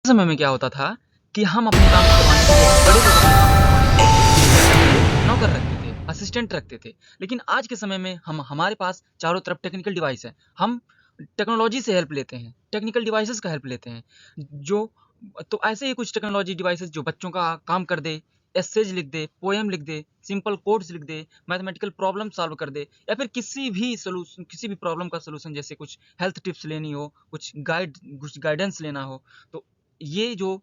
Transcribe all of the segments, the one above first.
समय में क्या होता था कि हम अपने काम को करवाने के लिए बड़े लोग अपने काम को करवाने के लिए नौकर रखते थे, असिस्टेंट रखते थे। लेकिन आज के समय में हमारे पास चारों तरफ टेक्निकल डिवाइस है। हम टेक्नोलॉजी से हेल्प लेते हैं, टेक्निकल डिवाइसेस का हेल्प लेते हैं। जो तो ऐसे ही कुछ टेक्नोलॉजी डिवाइसेस जो बच्चों का काम कर दे, एसेज लिख दे, पोएम लिख दे, सिंपल कोड्स लिख दे, मैथमेटिकल प्रॉब्लम सॉल्व कर दे, या फिर किसी भी प्रॉब्लम का सॉल्यूशन, जैसे कुछ हेल्थ टिप्स लेनी हो, कुछ गाइडेंस लेना हो, तो ये जो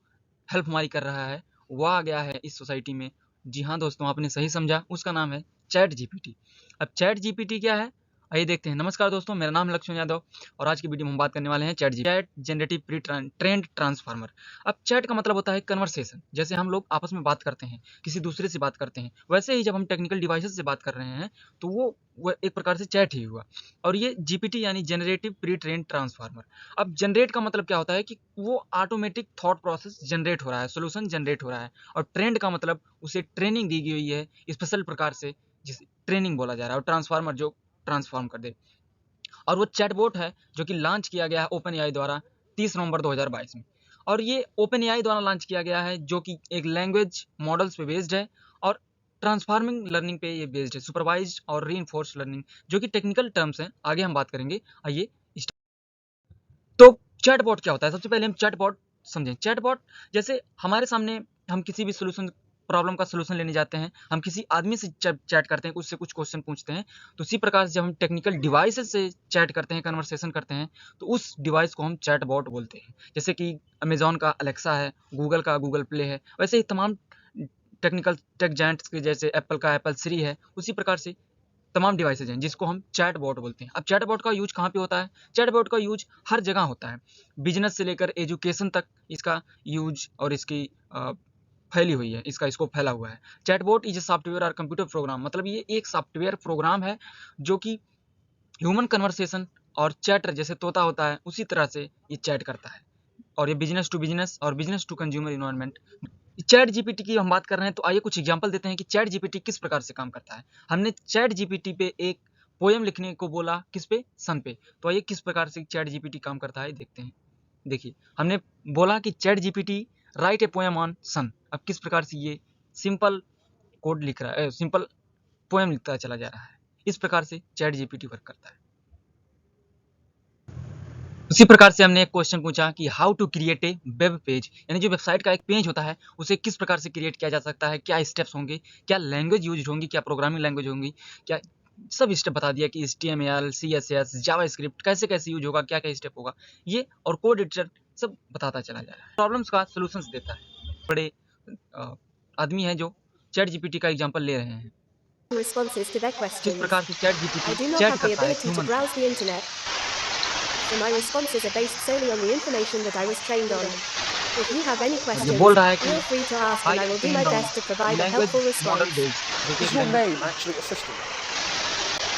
हेल्प हमारी कर रहा है वो आ गया है इस सोसाइटी में। जी हाँ दोस्तों, आपने सही समझा, उसका नाम है चैट जीपीटी। अब चैट जीपीटी क्या है, आइए देखते हैं। नमस्कार दोस्तों, मेरा नाम है लक्ष्मण यादव और आज की वीडियो में हम बात करने वाले हैं chat generative pre trend transformer. अब चैट का मतलब होता है कन्वर्सेशन। जैसे हम लोग आपस में बात करते हैं, किसी दूसरे से बात करते हैं, वैसे ही जब हम टेक्निकल डिवाइसेस से बात कर रहे हैं तो वो एक प्रकार से चैट ही हुआ। और ये जीपीटी यानी जनरेटिव प्री ट्रेंड ट्रांसफार्मर। अब जनरेट का मतलब क्या होता है कि वो ऑटोमेटिक थॉट प्रोसेस जनरेट हो रहा है, सोल्यूशन जनरेट हो रहा है। और ट्रेंड का मतलब उसे ट्रेनिंग दी गई है स्पेशल प्रकार से, जिसे ट्रेनिंग बोला जा रहा है। और ट्रांसफार्मर जो ट्रांसफॉर्म कर दे। और वो चैटबॉट है जो कि लॉन्च किया गया है ओपन एआई द्वारा 30 नवंबर 2022 में। और ये ओपन एआई द्वारा लॉन्च किया गया है जो कि एक लैंग्वेज मॉडल्स पे बेस्ड है और ट्रांसफार्मिंग लर्निंग पे ये बेस्ड है, सुपरवाइज्ड और रीइंफोर्स्ड लर्निंग, जो कि टेक्निकल टर्म्स हैं, आगे हम बात करेंगे। आइए तो चैटबॉट क्या होता है, सबसे पहले हम चैटबॉट समझें। चैटबॉट जैसे हमारे सामने हम किसी भी सोल्यूशन प्रॉब्लम का सोल्यूशन लेने जाते हैं, हम किसी आदमी से चैट करते हैं, उससे कुछ क्वेश्चन पूछते हैं, तो उसी प्रकार से जब हम टेक्निकल डिवाइसेस से चैट करते हैं, कन्वर्सेशन करते हैं, तो उस डिवाइस को हम चैटबॉट बोलते हैं। जैसे कि अमेजॉन का अलेक्सा है, गूगल का गूगल प्ले है, वैसे ही तमाम टेक्निकल टेक जायंट्स के जैसे एप्पल का एप्पल सीरी है, उसी प्रकार से तमाम डिवाइसेज हैं जिसको हम चैटबॉट बोलते हैं। अब चैटबॉट का यूज कहाँ पे होता है? चैटबॉट का यूज हर जगह होता है, बिजनेस से लेकर एजुकेशन तक इसका यूज और इसकी फैली हुई है, इसका स्कोप फैला हुआ है। चैटबॉट इज ए सॉफ्टवेयर और कंप्यूटर प्रोग्राम, मतलब ये एक सॉफ्टवेयर प्रोग्राम है जो कि ह्यूमन कन्वर्सेशन और चैटर जैसे तोता होता है उसी तरह से ये चैट करता है। और ये बिजनेस टू बिजनेस और business to consumer environment. ChatGPT की हम बात कर रहे हैं, तो आइए कुछ एग्जांपल देते हैं कि चैट जीपीटी किस प्रकार से काम करता है। हमने चैट जीपीटी पे एक पोएम लिखने को बोला, किस पे? सन पे। तो आइए किस प्रकार से चैट जीपीटी काम करता है देखते हैं। देखिए, हमने बोला कि chat GPT write a poem on sun. अब किस प्रकार से ये सिंपल कोड लिख रहा है, सिंपल पोएम लिखता चला जा रहा है। इस प्रकार से चैट जीपीटी वर्क करता है। उसी प्रकार से हमने एक क्वेश्चन पूछा कि how to create a web page, यानी जो वेबसाइट का एक पेज होता है उसे किस प्रकार से क्रिएट किया जा सकता है, क्या स्टेप्स होंगे, क्या लैंग्वेज यूज होंगी, क्या प्रोग्रामिंग लैंग्वेज होंगी, क्या सब स्टेप बता दिया कि HTML, CSS, जावास्क्रिप्ट कैसे कैसे यूज होगा, क्या क्या स्टेप होगा, ये और कोड एडिटर सब बताता चला जा रहा है। प्रॉब्लम्स का सोल्यूशंस देता है। बड़े आदमी है जो चैट जीपीटी का एग्जाम्पल ले रहे हैं। responses to their किस questions. प्रकार से chat I GPT do not chat have the करता है ability to human browse the internet, so my responses are based solely on the information that I was trained on. If you have any ये questions, बोल रहा है कि feel free to ask and I will do my trend on best to provide a language helpful model response. Based, जो कि Is एक your language name actually Assistant?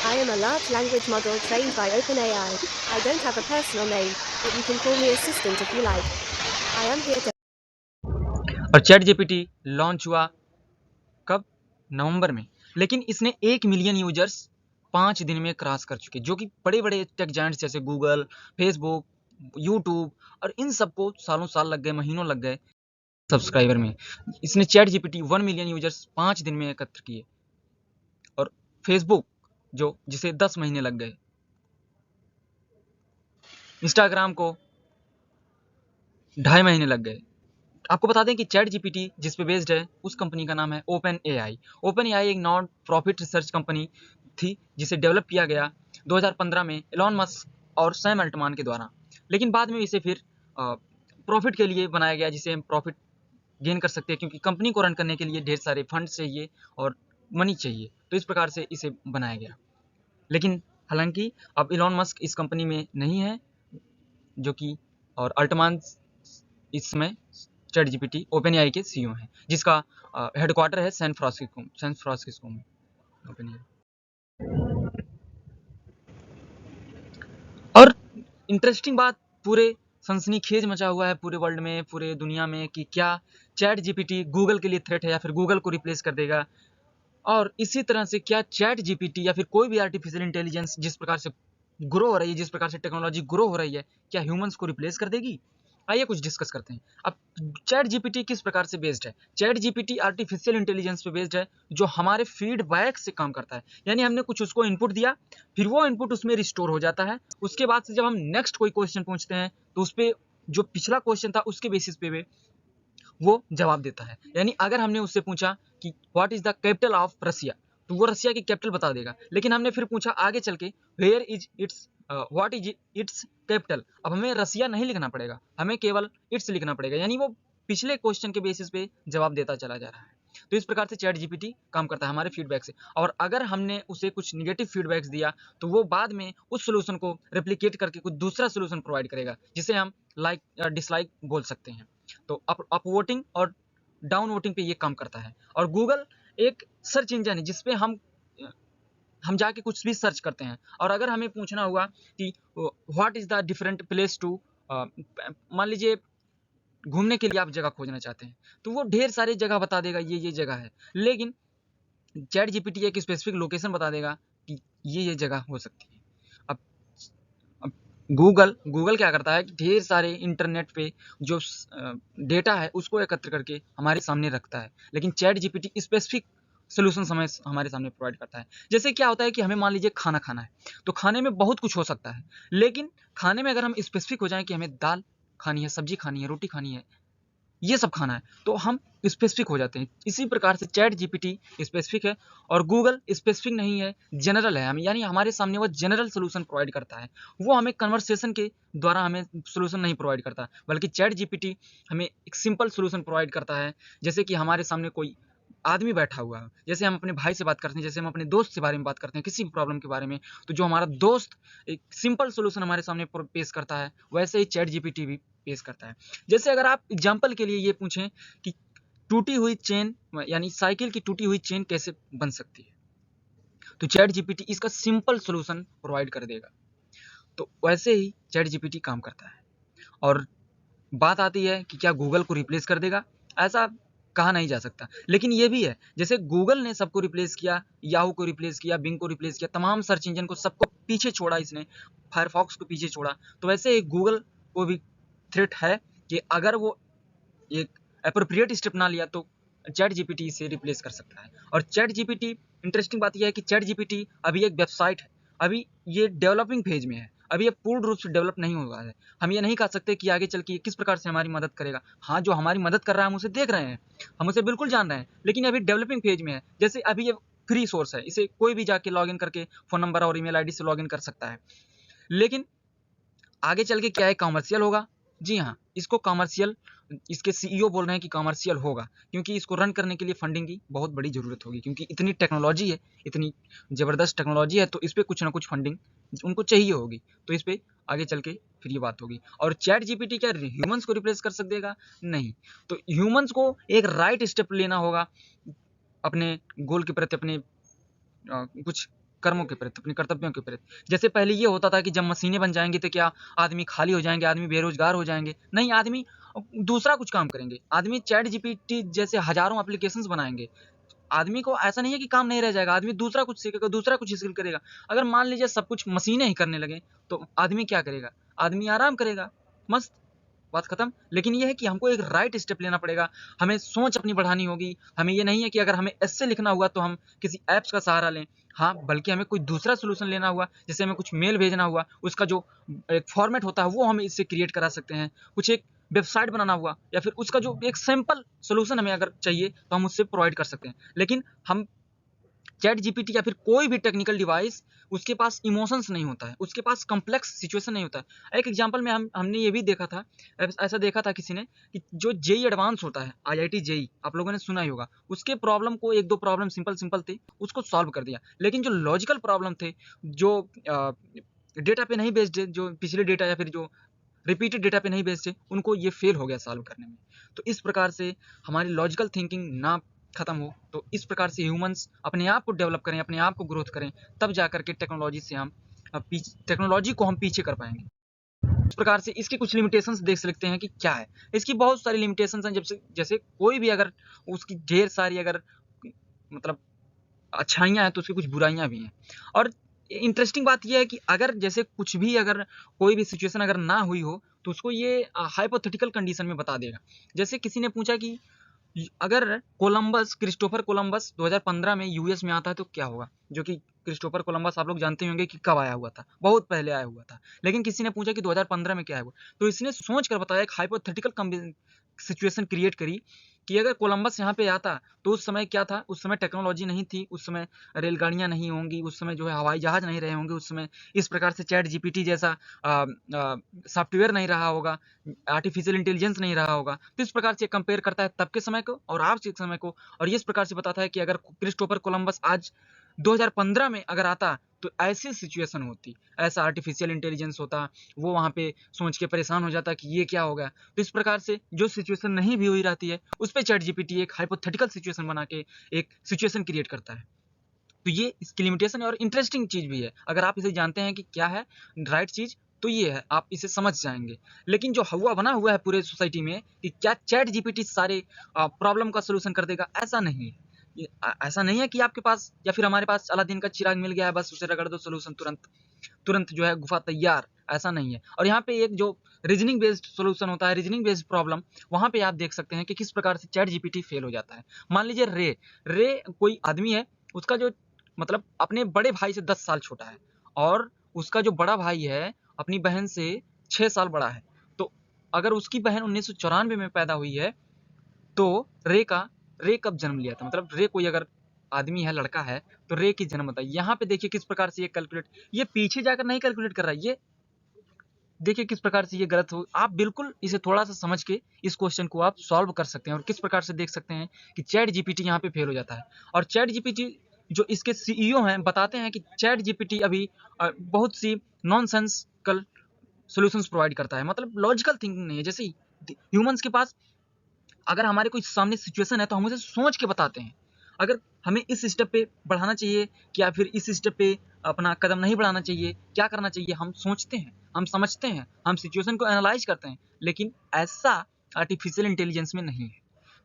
I am a large language model trained by OpenAI. I don't have a personal name, but you can call me Assistant if you like. I am here to और chat GPT launch हुआ कब? नवंबर में। लेकिन इसने 1 million users 5 दिन में cross कर चुके, जो कि बड़े बड़े टेक जायंट्स जैसे गूगल, फेसबुक, यूट्यूब और इन सबको सालों साल लग गए, महीनों लग गए सब्सक्राइबर में। इसने चैट जीपीटी 1 मिलियन यूजर्स 5 दिन में एकत्र किए। और फेसबुक जिसे 10 महीने लग गए, इंस्टाग्राम को 2.5 महीने लग गए। आपको बता दें कि चैट जीपीटी जिस पे बेस्ड है उस कंपनी का नाम है ओपन एआई। ओपन एआई एक नॉन प्रॉफिट रिसर्च कंपनी थी जिसे डेवलप किया गया 2015 में एलॉन मस्क और सैम अल्टमान के द्वारा। लेकिन बाद में इसे फिर प्रॉफिट के लिए बनाया गया, जिसे हम प्रॉफिट गेन कर सकते हैं, क्योंकि कंपनी को रन करने के लिए ढेर सारे फंड चाहिए और मनी चाहिए, तो इस प्रकार से इसे बनाया गया। लेकिन हालांकि अब एलॉन मस्क इस कंपनी में नहीं है, जो कि और अल्टमान इस समय चैट जीपीटी ओपन एआई के सीईओ हैं, जिसका हेडक्वार्टर है सैन फ्रांसिस्को में ओपन एआई। और इंटरेस्टिंग बात, पूरे सनसनीखेज मचा हुआ है पूरे वर्ल्ड में, पूरे दुनिया में, कि क्या चैट जीपीटी गूगल के लिए थ्रेट है या फिर गूगल को रिप्लेस कर देगा। और इसी तरह से क्या चैट जीपीटी या फिर कोई भी आर्टिफिशियल इंटेलिजेंस जिस प्रकार से ग्रो हो रही है, जिस प्रकार से टेक्नोलॉजी ग्रो हो रही है, क्या ह्यूमंस को रिप्लेस कर देगी? आइए कुछ डिस्कस करते हैं। अब चैट जीपीटी किस प्रकार से बेस्ड है? चैट जीपीटी आर्टिफिशियल इंटेलिजेंस पे बेस्ड है, जो हमारे फीडबैक से काम करता है। यानी हमने कुछ उसको इनपुट दिया, फिर वो इनपुट उसमें रिस्टोर हो जाता है। उसके बाद से जब हम नेक्स्ट कोई क्वेश्चन पूछते हैं तो उस पे जो पिछला क्वेश्चन था उसके बेसिस पे वो जवाब देता है। यानी अगर हमने उससे पूछा कि what is the capital of Russia, तो वो रसिया की कैपिटल बता देगा। लेकिन हमने फिर पूछा आगे चल के where is its what is its capital, अब हमें रसिया नहीं लिखना पड़ेगा, हमें केवल इट्स लिखना पड़ेगा। यानी वो पिछले क्वेश्चन के बेसिस पे जवाब देता चला जा रहा है। तो इस प्रकार से चैट जीपीटी काम करता है हमारे फीडबैक से। और अगर हमने उसे कुछ निगेटिव फीडबैक्स दिया तो वो बाद में उस सोल्यूशन को रेप्लिकेट करके कुछ दूसरा सोल्यूशन प्रोवाइड करेगा, जिसे हम लाइक या डिसलाइक बोल सकते हैं। तो अप वोटिंग और डाउन वोटिंग पे ये काम करता है। और गूगल एक सर्च इंजन है जिसपे हम जाके कुछ भी सर्च करते हैं। और अगर हमें पूछना हुआ कि what is the different place to, मान लीजिए घूमने के लिए आप जगह खोजना चाहते हैं, तो वो ढेर सारी जगह बता देगा, ये जगह है। लेकिन चैट जीपीटी एक स्पेसिफिक लोकेशन बता देगा कि ये जगह हो सकती है। अब गूगल क्या करता है कि ढेर सारे इंटरनेट पे जो डेटा है उसको एकत्र करके हमारे सामने रखता है। लेकिन चैट जीपीटी स्पेसिफिक सोल्यूशन हमारे सामने प्रोवाइड करता है। जैसे क्या होता है कि हमें मान लीजिए खाना खाना है, तो खाने में बहुत कुछ हो सकता है। लेकिन खाने में अगर हम स्पेसिफिक हो जाएं कि हमें दाल खानी है, सब्जी खानी है, रोटी खानी है, ये सब खाना है, तो हम स्पेसिफिक हो जाते हैं। इसी प्रकार से चैट जीपीटी स्पेसिफिक है और गूगल स्पेसिफिक नहीं है, जनरल है। यानी हमारे सामने वो जनरल सोल्यूशन प्रोवाइड करता है। वो हमें कन्वर्सेशन के द्वारा हमें सोल्यूशन नहीं प्रोवाइड करता, बल्कि चैट जीपीटी हमें एक सिंपल सोल्यूशन प्रोवाइड करता है। जैसे कि हमारे सामने कोई आदमी बैठा हुआ है, जैसे हम अपने भाई से बात करते हैं, जैसे हम अपने दोस्त के बारे में बात करते हैं, किसी भी प्रॉब्लम के बारे में, तो जो हमारा दोस्त एक सिंपल सोल्यूशन हमारे सामने पेश करता है, वैसे ही चैट जीपीटी भी पेश करता है। जैसे अगर आप एग्जाम्पल के लिए ये पूछें कि टूटी हुई चेन, यानी साइकिल की टूटी हुई चेन कैसे बन सकती है, तो चैट जीपीटी इसका सिंपल सोल्यूशन प्रोवाइड कर देगा। तो वैसे ही चैट जीपीटी काम करता है। और बात आती है कि क्या गूगल को रिप्लेस कर देगा? ऐसा कहा नहीं जा सकता। लेकिन ये भी है, जैसे गूगल ने सबको रिप्लेस किया, याहू को रिप्लेस किया, बिंग को रिप्लेस किया, तमाम सर्च इंजन को सबको पीछे छोड़ा इसने, फायरफॉक्स को पीछे छोड़ा, तो वैसे ही गूगल को भी थ्रेट है कि अगर वो एक एप्रोप्रिएट स्टेप ना लिया तो चैट जीपीटी से रिप्लेस कर सकता है। और चैट जीपीटी, इंटरेस्टिंग बात यह है कि चैट जीपीटी अभी एक वेबसाइट है, अभी ये डेवलपिंग फेज में है, अभी ये पूर्ण रूप से डेवलप नहीं हुआ है। हम ये नहीं कह सकते कि आगे चल के किस प्रकार से हमारी मदद करेगा। हाँ, जो हमारी मदद कर रहा है हम उसे देख रहे हैं, हम उसे बिल्कुल जान रहे हैं, लेकिन अभी डेवलपिंग फेज में है। जैसे अभी ये फ्री सोर्स है, इसे कोई भी जाके लॉगिन करके फ़ोन नंबर और ईमेल आईडी से लॉगिन कर सकता है। लेकिन आगे चल के क्या है, कॉमर्शियल होगा? जी हाँ, इसको कॉमर्शियल, इसके सीईओ बोल रहे हैं कि कॉमर्शियल होगा, क्योंकि इसको रन करने के लिए फंडिंग की बहुत बड़ी ज़रूरत होगी, क्योंकि इतनी टेक्नोलॉजी है, इतनी ज़बरदस्त टेक्नोलॉजी है, तो इस पे कुछ ना कुछ फंडिंग उनको चाहिए होगी। तो इस पे आगे चल के फिर ये बात होगी। और चैट जीपीटी क्या ह्यूमन्स को रिप्लेस कर सक देगा? नहीं। तो ह्यूमन्स को एक राइट स्टेप लेना होगा अपने गोल के प्रति, अपने कुछ कर्मों के प्रति, अपने कर्तव्यों के प्रति। जैसे पहले ये होता था कि जब मशीनें बन जाएंगी तो क्या आदमी खाली हो जाएंगे, आदमी बेरोजगार हो जाएंगे? नहीं, आदमी दूसरा कुछ काम करेंगे। आदमी चैट जीपीटी जैसे हजारों एप्लीकेशंस बनाएंगे। आदमी को ऐसा नहीं है कि काम नहीं रह जाएगा, आदमी दूसरा कुछ सीखेगा, दूसरा कुछ स्किल करेगा। अगर मान लीजिए सब कुछ मशीनें ही करने लगे तो आदमी क्या करेगा? आदमी आराम करेगा, मस्त, बात खत्म। लेकिन ये है कि हमको एक राइट स्टेप लेना पड़ेगा, हमें सोच अपनी बढ़ानी होगी। हमें ये नहीं है कि अगर हमें ऐसे लिखना हुआ तो हम किसी ऐप्स का सहारा लें, हाँ, बल्कि हमें कोई दूसरा सोल्यूशन लेना हुआ, जैसे हमें कुछ मेल भेजना हुआ, उसका जो एक फॉर्मेट होता है वो हम इससे क्रिएट करा सकते हैं। कुछ एक वेबसाइट बनाना हुआ, या फिर उसका जो एक सिंपल सोल्यूशन हमें अगर चाहिए तो हम उससे प्रोवाइड कर सकते हैं। लेकिन हम चैट जीपीटी या फिर कोई भी टेक्निकल डिवाइस, उसके पास इमोशंस नहीं होता है, उसके पास कॉम्प्लेक्स सिचुएशन नहीं होता है। एक एग्जांपल में हमने ये भी देखा था, ऐसा देखा था किसी ने कि जो जेई एडवांस होता है, आईआईटी जेई, आप लोगों ने सुना ही होगा, उसके प्रॉब्लम को, एक दो प्रॉब्लम सिंपल सिंपल थे, उसको सॉल्व कर दिया। लेकिन जो लॉजिकल प्रॉब्लम थे, जो डेटा पे नहीं बेस्ड है, जो पिछले डेटा या फिर जो रिपीटेड डेटा पे नहीं बेस्ड है, उनको ये फेल हो गया सॉल्व करने में। तो इस प्रकार से हमारी लॉजिकल थिंकिंग ना खत्म हो, तो इस प्रकार से ह्यूमंस अपने आप को डेवलप करें, अपने आप को ग्रोथ करें, तब जा करके टेक्नोलॉजी से हम टेक्नोलॉजी को हम पीछे कर पाएंगे। इस प्रकार से इसकी कुछ लिमिटेशंस देख सकते हैं कि क्या है। इसकी बहुत सारी लिमिटेशंस हैं, जैसे कोई भी अगर उसकी ढेर सारी अगर मतलब अच्छाइयाँ हैं तो उसकी कुछ बुराइयाँ भी हैं। और इंटरेस्टिंग बात यह है कि अगर जैसे कुछ भी, अगर कोई भी सिचुएशन अगर ना हुई हो तो उसको ये हाइपोथेटिकल कंडीशन में बता देगा। जैसे किसी ने पूछा कि अगर क्रिस्टोफर कोलंबस 2015 में यूएस में आता है तो क्या होगा, जो कि क्रिस्टोफर कोलंबस आप लोग जानते होंगे कि कब आया हुआ था, बहुत पहले आया हुआ था। लेकिन किसी ने पूछा कि 2015 में क्या है, तो इसने सोच कर बताया, एक हाइपोथेटिकल सिचुएशन क्रिएट करी कि अगर कोलंबस यहाँ पे आता तो उस समय क्या था, उस समय टेक्नोलॉजी नहीं थी, उस समय रेलगाड़ियाँ नहीं होंगी, उस समय जो है हवाई जहाज नहीं रहे होंगे, उस समय इस प्रकार से चैट जीपीटी जैसा सॉफ्टवेयर नहीं रहा होगा, आर्टिफिशियल इंटेलिजेंस नहीं रहा होगा। तो इस प्रकार से कंपेयर करता है तब के समय को और आज के समय को, और इस प्रकार से बताता है कि अगर क्रिस्टोफर कोलंबस आज 2015 में अगर आता तो ऐसी सिचुएशन होती, ऐसा आर्टिफिशियल इंटेलिजेंस होता, वो वहाँ पे सोच के परेशान हो जाता कि ये क्या होगा। तो इस प्रकार से जो सिचुएशन नहीं भी हुई रहती है उस पर चैट जीपीटी एक हाइपोथेटिकल सिचुएशन बना के एक सिचुएशन क्रिएट करता है। तो ये इसकी लिमिटेशन है और इंटरेस्टिंग चीज भी है। अगर आप इसे जानते हैं कि क्या है राइट चीज, तो ये है, आप इसे समझ जाएंगे। लेकिन जो हवा बना हुआ है पूरे सोसाइटी में कि क्या चैट जीपीटी सारे प्रॉब्लम का सोल्यूशन कर देगा, ऐसा नहीं है। ऐसा नहीं है कि आपके पास या फिर हमारे पास अलादीन का चिराग मिल गया है, बस उसे रगड़ दो सोल्यूशन तुरंत तुरंत जो है गुफा तैयार, ऐसा नहीं है। और यहाँ पे एक जो रीजनिंग बेस्ड सोल्यूशन होता है, रीजनिंग बेस्ड प्रॉब्लम, वहाँ पे आप देख सकते हैं कि किस प्रकार से चैट जीपीटी फेल हो जाता है। मान लीजिए रे कोई आदमी है, उसका जो मतलब अपने बड़े भाई से 10 साल छोटा है, और उसका जो बड़ा भाई है अपनी बहन से 6 साल बड़ा है। तो अगर उसकी बहन 1994 में पैदा हुई है तो रे कब जन्म लिया था, मतलब रे कोई अगर आदमी है, लड़का है, तो रे की जन्म बताइए। यहाँ पे देखिए किस प्रकार से ये कैलकुलेट, ये पीछे जाकर नहीं कैलकुलेट कर रहा है, ये देखिए किस प्रकार से ये गलत हो। आप बिल्कुल इसे थोड़ा सा समझ के इस क्वेश्चन को आप सॉल्व कर सकते हैं और किस प्रकार से देख सकते हैं कि चैट जीपीटी यहाँ पे फेल हो जाता है। और चैट जीपीटी जो इसके सीईओ हैं बताते हैं कि चैट जीपीटी अभी बहुत सी नॉनसेंसिकल सॉल्यूशंस प्रोवाइड करता है, मतलब लॉजिकल थिंकिंग नहीं है। जैसे ह्यूमंस के पास अगर हमारे कोई सामने सिचुएशन है तो हम उसे सोच के बताते हैं, अगर हमें इस स्टेप पे बढ़ाना चाहिए या फिर इस स्टेप पे अपना कदम नहीं बढ़ाना चाहिए, क्या करना चाहिए, हम सोचते हैं, हम समझते हैं, हम सिचुएशन को एनालाइज करते हैं। लेकिन ऐसा आर्टिफिशियल इंटेलिजेंस में नहीं है।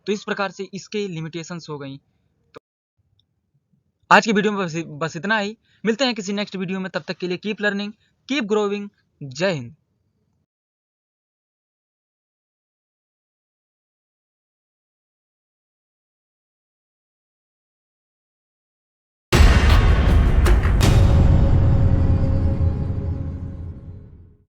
तो इस प्रकार से इसके लिमिटेशंस हो गई। तो आज की वीडियो में बस इतना ही। मिलते हैं किसी नेक्स्ट वीडियो में, तब तक के लिए कीप लर्निंग, कीप ग्रोइंग। जय हिंद।